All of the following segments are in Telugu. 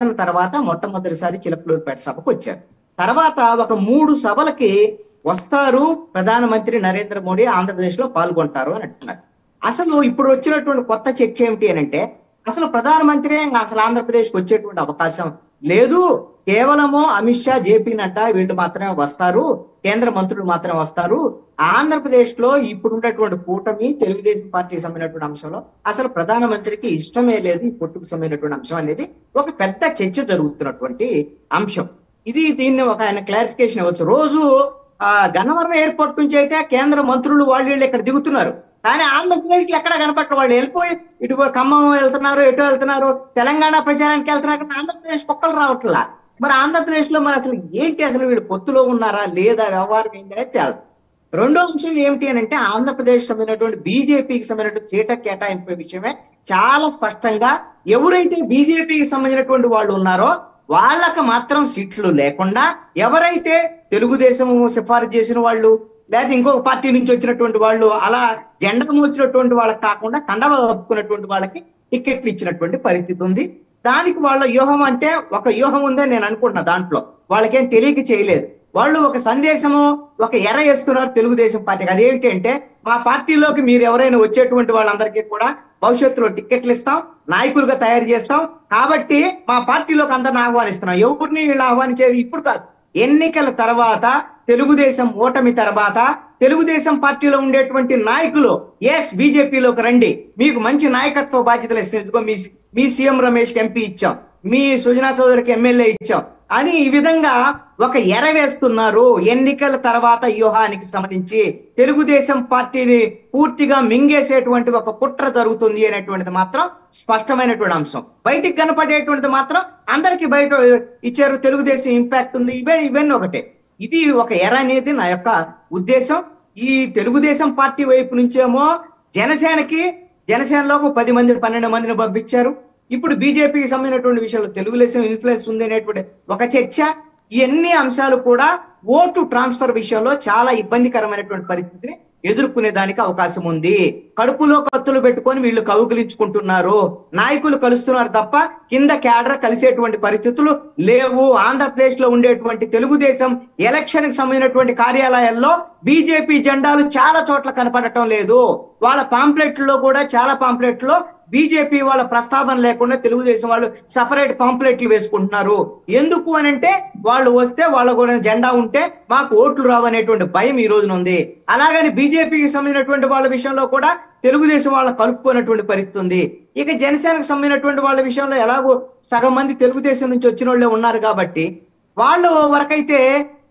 తర్వాత మొట్టమొదటిసారి చిలకలూరుపేట సభకు వచ్చారు. తర్వాత ఒక 3 సభలకి వస్తారు, ప్రధానమంత్రి నరేంద్ర మోడీ ఆంధ్రప్రదేశ్ లో పాల్గొంటారు అని అంటున్నారు. అసలు ఇప్పుడు వచ్చినటువంటి కొత్త చర్చ ఏమిటి అని అంటే, అసలు ప్రధానమంత్రి అసలు ఆంధ్రప్రదేశ్కి వచ్చేటువంటి అవకాశం లేదు, కేవలము అమిత్ షా, జేపీ నడ్డా వీళ్ళు మాత్రమే వస్తారు, కేంద్ర మంత్రులు మాత్రమే వస్తారు. ఆంధ్రప్రదేశ్ లో ఇప్పుడు ఉన్నటువంటి కూటమి తెలుగుదేశం పార్టీకి సంబంధించినటువంటి అంశంలో అసలు ప్రధానమంత్రికి ఇష్టమే లేదు, ఈ పొత్తుకు సంబంధించినటువంటి అంశం అనేది ఒక పెద్ద చర్చ జరుగుతున్నటువంటి అంశం. దీన్ని ఒక ఆయన క్లారిఫికేషన్ ఇవ్వచ్చు. రోజు గన్నవరం ఎయిర్పోర్ట్ నుంచి అయితే కేంద్ర మంత్రులు వాళ్ళు ఇక్కడ దిగుతున్నారు, కానీ ఆంధ్రప్రదేశ్కి ఎక్కడ కనపట్ల. వాళ్ళు వెళ్ళిపోయి ఇటు ఖమ్మం వెళ్తున్నారు, ఎటు వెళ్తున్నారు, తెలంగాణ ప్రచారానికి వెళ్తున్నారు, కానీ ఆంధ్రప్రదేశ్ కుక్కలు రావట్లా. మరి ఆంధ్రప్రదేశ్ లో మరి అసలు ఏంటి, అసలు వీళ్ళు పొత్తులో ఉన్నారా లేదా, వ్యవహారం ఏంటి అనేది తేలదు. రెండో అంశం ఏమిటి అని అంటే, ఆంధ్రప్రదేశ్ సంబంధించినటువంటి బీజేపీకి సంబంధించినటువంటి సీట్ల కేటాయింపు విషయమే చాలా స్పష్టంగా ఎవరైతే బీజేపీకి సంబంధించినటువంటి వాళ్ళు ఉన్నారో వాళ్ళకి మాత్రం సీట్లు లేకుండా, ఎవరైతే తెలుగుదేశం సిఫారసు చేసిన వాళ్ళు లేదా ఇంకొక పార్టీ నుంచి వచ్చినటువంటి వాళ్ళు అలా జెండా మోసినటువంటి వాళ్ళకి కాకుండా కండవ కప్పుకున్నటువంటి వాళ్ళకి టికెట్లు ఇచ్చినటువంటి పరిస్థితి ఉంది. దానికి వాళ్ళ వ్యూహం అంటే ఒక వ్యూహం ఉందని నేను అనుకుంటున్నా. దాంట్లో వాళ్ళకేం తెలియక చేయలేదు. వాళ్ళు ఒక సందేశము, ఒక ఎర్ర వేస్తున్నారు తెలుగుదేశం పార్టీకి. అదేంటి అంటే, మా పార్టీలోకి మీరు ఎవరైనా వచ్చేటువంటి వాళ్ళందరికీ కూడా భవిష్యత్తులో టికెట్లు ఇస్తాం, నాయకులుగా తయారు చేస్తాం, కాబట్టి మా పార్టీలోకి అందరిని ఆహ్వానిస్తున్నాం. ఎవరిని వీళ్ళు ఆహ్వానించేది ఇప్పుడు కాదు, ఎన్నికల తర్వాత, తెలుగుదేశం ఓటమి తర్వాత తెలుగుదేశం పార్టీలో ఉండేటువంటి నాయకులు ఎస్ బీజేపీలోకి రండి, మీకు మంచి నాయకత్వ బాధ్యతలు ఇస్తాం, ఇదిగో మీ సీఎం రమేష్ ఎంపీ ఇచ్చాం, మీ సుజనా చౌదరికి ఎమ్మెల్యే ఇచ్చాం అని ఈ విధంగా ఒక ఎరవేస్తున్నారు. ఎన్నికల తర్వాత వ్యూహానికి సంబంధించి తెలుగుదేశం పార్టీని పూర్తిగా మింగేసేటువంటి ఒక కుట్ర జరుగుతుంది అనేటువంటిది మాత్రం స్పష్టమైనటువంటి అంశం. బయటికి కనపడేటువంటిది మాత్రం అందరికి బయట ఇచ్చారు, తెలుగుదేశం ఇంపాక్ట్ ఉంది, ఇవన్నీ ఒకటే. ఇది ఒక ఎర అనేది నా యొక్క ఉద్దేశం. ఈ తెలుగుదేశం పార్టీ వైపు నుంచేమో జనసేనలో 10 మంది 12 మందిని పంపించారు. ఇప్పుడు బీజేపీకి సంబంధించినటువంటి విషయంలో తెలుగుదేశం ఇన్ఫ్లుయెన్స్ ఉంది అనేటువంటి ఒక చర్చ. ఇవన్నీ అంశాలు కూడా ఓటు ట్రాన్స్ఫర్ విషయంలో చాలా ఇబ్బందికరమైనటువంటి పరిస్థితిని ఎదుర్కొనే దానికి అవకాశం ఉంది. కడుపులో కత్తులు పెట్టుకొని వీళ్ళు కౌగిలించుకుంటున్నారు, నాయకులు కలుస్తున్నారు తప్ప కింద క్యాడర్ కలిసేటువంటి పరిస్థితులు లేవు. ఆంధ్రప్రదేశ్ లో ఉండేటువంటి తెలుగుదేశం ఎలక్షన్ కి సంబంధించినటువంటి కార్యాలయాల్లో బీజేపీ జెండాలు చాలా చోట్ల కనపడటం లేదు. వాళ్ళ పాంప్లెట్లో కూడా చాలా పాంప్లెట్లో బీజేపీ వాళ్ళ ప్రస్తావన లేకుండా తెలుగుదేశం వాళ్ళు సపరేట్ పాంప్లెట్లు వేసుకుంటున్నారు. ఎందుకు అని అంటే, వాళ్ళు వస్తే వాళ్ళ కూడా జెండా ఉంటే మాకు ఓట్లు రావనేటువంటి భయం ఈ రోజున ఉంది. అలాగని బీజేపీకి సంబంధించినటువంటి వాళ్ళ విషయంలో కూడా తెలుగుదేశం వాళ్ళని కలుపుకున్నటువంటి పరిస్థితి ఉంది. ఇక జనసేనకు సంబంధించినటువంటి వాళ్ళ విషయంలో ఎలాగో సగం మంది తెలుగుదేశం నుంచి వచ్చిన వాళ్ళే ఉన్నారు కాబట్టి వాళ్ళు వరకైతే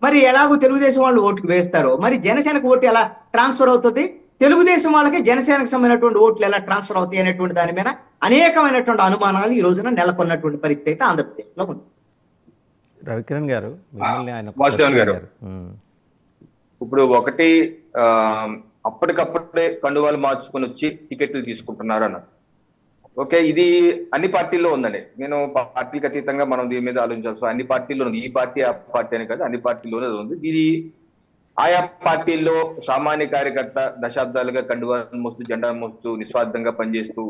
మరి ఎలాగో తెలుగుదేశం వాళ్ళు ఓట్లు వేస్తారు, మరి జనసేనకు ఓటు ఎలా ట్రాన్స్ఫర్ అవుతుంది, తెలుగుదేశం వాళ్ళకి జనసేనకు సంబంధించినటువంటి ఓట్లు ఎలా ట్రాన్స్ఫర్ అవుతాయి అనేటువంటి దాని మీద అనేకమైనటువంటి అనుమానాలు ఈ రోజున నెలకొన్నటువంటి పరిస్థితి అయితే ఆంధ్రప్రదేశ్ లో ఉంది. రవికిరణ్ గారు, ఇప్పుడు ఒకటి అప్పటికప్పుడే కండువాలు మార్చుకొని వచ్చి టికెట్లు తీసుకుంటున్నారు అన్నారు. ఓకే, ఇది అన్ని పార్టీల్లో ఉందండి. నేను పార్టీకి అతీతంగా మనం దీని మీద ఆలోచించాల్సి అన్ని పార్టీల్లో ఉంది. ఈ పార్టీ ఆ పార్టీ అని కాదు, అన్ని పార్టీల్లోనే ఉంది. ఇది ఆయా పార్టీల్లో సామాన్య కార్యకర్త దశాబ్దాలుగా కండువాలు మోస్తూ జెండా మోస్తూ నిస్వార్థంగా పనిచేస్తూ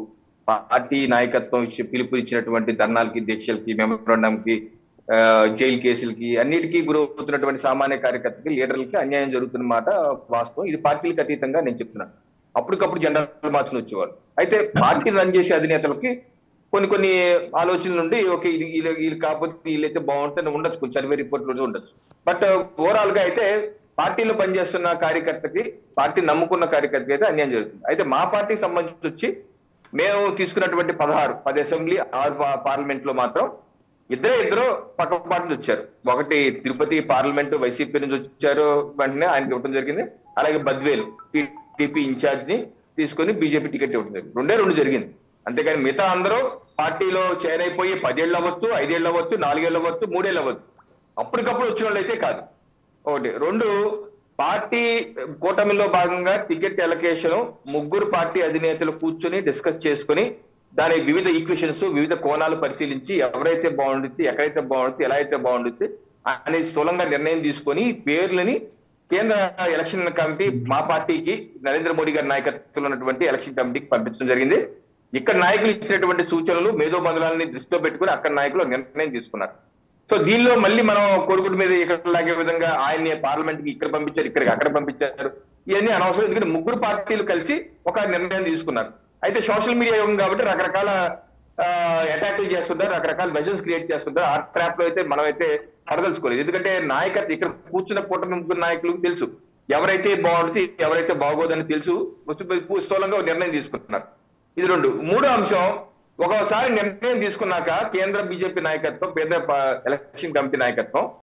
పార్టీ నాయకత్వం పిలుపు ఇచ్చినటువంటి ధర్నాలకి, దీక్షలకి, మెమోరాండంకి, జైలు కేసులకి అన్నిటికీ గురవుతున్నటువంటి సామాన్య కార్యకర్తకి, లీడర్లకి అన్యాయం జరుగుతున్న మాట వాస్తవం. ఇది పార్టీలకు అతీతంగా నేను చెప్తున్నాను. అప్పటికప్పుడు జెండాలు మార్చుకుని వచ్చేవారు. అయితే పార్టీ రన్ చేసే అధినేతలకి కొన్ని ఆలోచనలు నుండి ఓకే వీళ్ళు కాకపోతే వీళ్ళైతే బాగుంటుంది ఉండొచ్చు, కొంచెం సర్వే రిపోర్ట్లు ఉండొచ్చు. బట్ ఓవరాల్ గా అయితే పార్టీలో పనిచేస్తున్న కార్యకర్తకి, పార్టీ నమ్ముకున్న కార్యకర్తకి అయితే అన్యాయం జరుగుతుంది. అయితే మా పార్టీకి సంబంధించి వచ్చి మేము తీసుకున్నటువంటి 10 అసెంబ్లీ 6 పార్లమెంట్ లో మాత్రం ఇద్దరు పక్క పార్టీలు వచ్చారు. ఒకటి తిరుపతి పార్లమెంట్ వైసీపీ నుంచి వచ్చారు, వెంటనే ఆయనకి ఇవ్వడం జరిగింది. అలాగే బద్వేలు టీడీపీ ఇన్ఛార్జ్ ని తీసుకొని బీజేపీ టికెట్ ఇవ్వడం జరిగింది. 2 జరిగింది. అంతేకాని మిగతా అందరూ పార్టీలో చేరైపోయి 10 ఏళ్ళు అవ్వచ్చు, 5 ఏళ్ళు అవ్వచ్చు, 4 ఏళ్ళు అవ్వచ్చు, 3 ఏళ్ళు అవ్వచ్చు, అప్పటికప్పుడు వచ్చిన వాళ్ళు అయితే కాదు. ఒకటి. 2, పార్టీ కూటమిలో భాగంగా టికెట్ ఎలకేషన్ 3 పార్టీ అధినేతలు కూర్చొని డిస్కస్ చేసుకుని దాని వివిధ ఈక్వేషన్స్, వివిధ కోణాలు పరిశీలించి ఎవరైతే బాగుండుద్ది, ఎక్కడైతే బాగుండుద్ది, ఎలా అయితే బాగుండుద్ది అనేది స్థూలంగా నిర్ణయం తీసుకొని పేర్లని కేంద్ర ఎలక్షన్ కమిటీ మా పార్టీకి నరేంద్ర మోడీ గారి నాయకత్వంలో ఉన్నటువంటి ఎలక్షన్ కమిటీకి పంపించడం జరిగింది. ఇక్కడ నాయకులు ఇచ్చినటువంటి సూచనలు మేధోబంధులని దృష్టిలో పెట్టుకుని అక్కడ నాయకులు నిర్ణయం తీసుకున్నారు. సో దీనిలో మళ్ళీ మనం కొడుకుడి మీద ఇక్కడ లాగే విధంగా ఆయన్ని పార్లమెంట్ కి ఇక్కడ పంపించారు, ఇక్కడికి అక్కడ పంపించారు, ఇవన్నీ అనవసరం. ఎందుకంటే ముగ్గురు పార్టీలు కలిసి ఒక నిర్ణయం తీసుకున్నారు. అయితే సోషల్ మీడియా యుగం కాబట్టి రకరకాల అటాక్లు చేస్తుంటారు, రకరకాల మెజర్స్ క్రియేట్ చేస్తుంటారు. ఆ ట్రాప్ లో అయితే మనం అయితే పడదలుచుకోలేదు. ఎందుకంటే నాయకత్వం ఇక్కడ కూర్చున్న కూటమి ముగ్గురు నాయకులకు తెలుసు ఎవరైతే బాగుంటుంది ఎవరైతే బాగోదని తెలుసు, స్థూలంగా నిర్ణయం తీసుకుంటున్నారు. ఇది రెండు. మూడో అంశం, ఒకసారి నిర్ణయం తీసుకున్నాక కేంద్ర బీజేపీ నాయకత్వం, కేంద్ర ఎలక్షన్ కమిటీ నాయకత్వం